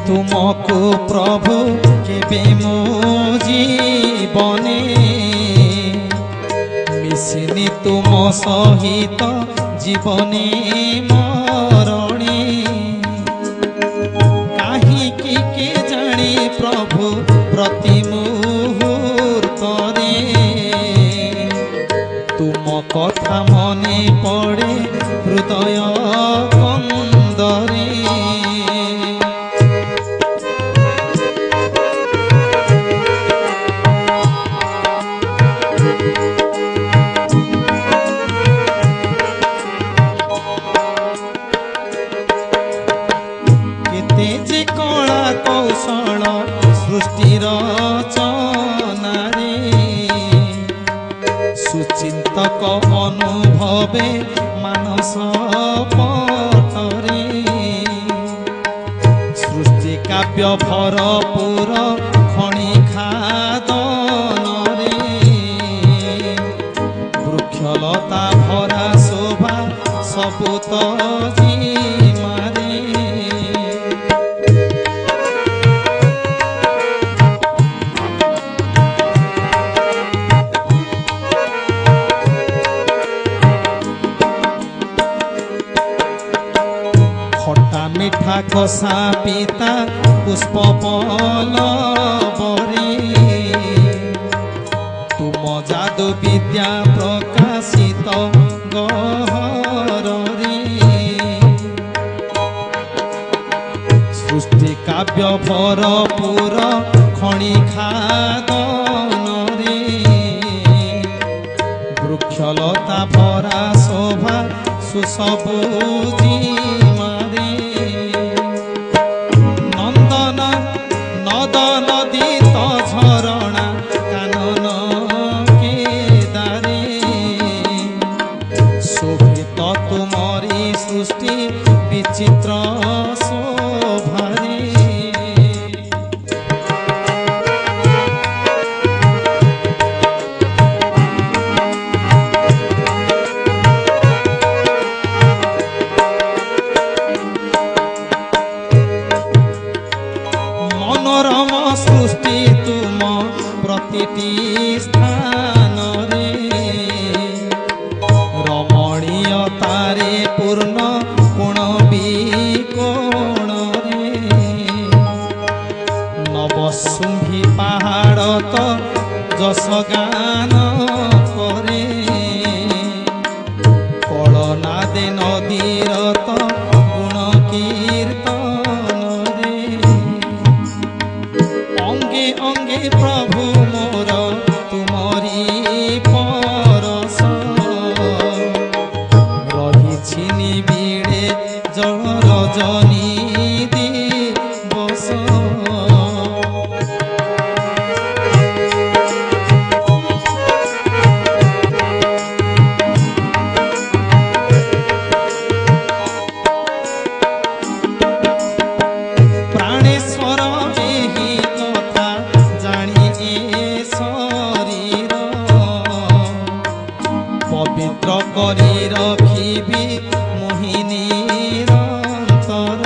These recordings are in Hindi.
तुमको प्रभु केबे मो जीवने मिसिनी तुम सहित जीवने मरणे काहीकि के जानी प्रभु प्रति मुहूर्तरे तुम कथा मने पड़े हृदय कंदरे सृष्टिर चनारे सुचिंतक अनुभवे मानस पटरे सृष्टि काव्य भरपूर खनि खादनरे वृक्षलता भरा शोभा सबुत जीमारे मिठा कषा पिता पुष्प पल्लवरे तुम जादू विद्या प्रकाशित गहरे सृष्टि काव्य भरपूर खनि खादनरे वृक्षलता भरा शोभा सुसबुजी नदीत झरणा कानन केदारे शोभित तुमरी सृष्टि विचित्र शोभारे मनोरम सृष्टि तुम प्रतिटी स्थान रे रमणीय तारे पूर्ण कोण विकोण रे नवशुंभी पहाड़ तो जस गान करे कलनादे नदीर तो गुण कीर्तन अंगे प्रभु मोर तुमरी परस रही निबिड़े जल रजनी दिवस प्राणेश्वर एही कथा पवित्र करी रखिबी मोहिनी अंतर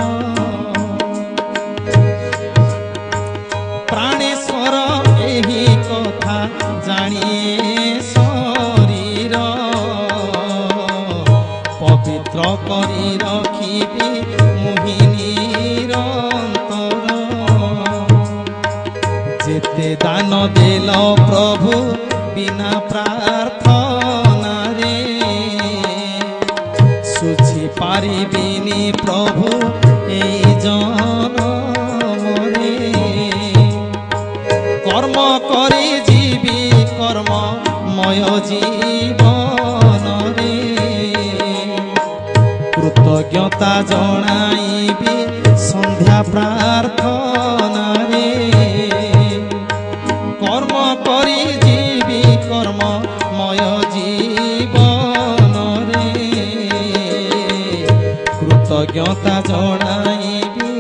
प्राणेश्वर एही कथा जानिए शरीर पवित्र करी रखिबी मोहिनी अंतर जेते दान देल प्रभु बिना प्रार्थना रे सुझी पारिबिनी प्रभु ए जनम रे कर्म करी जीवी कर्ममय जीवन रे कृतज्ञता जणाइबी संध्या प्रार्थना रे कर्म करी जीवी कर्ममय जीवन रे कृतज्ञता जणाइबी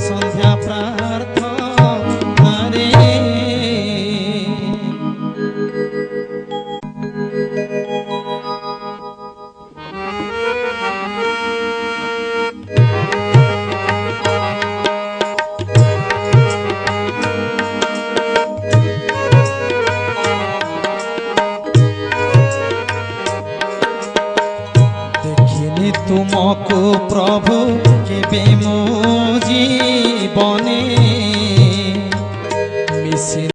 संध्या प्रार्थना रे तुमको प्रभु केबे मो जीवने मिसी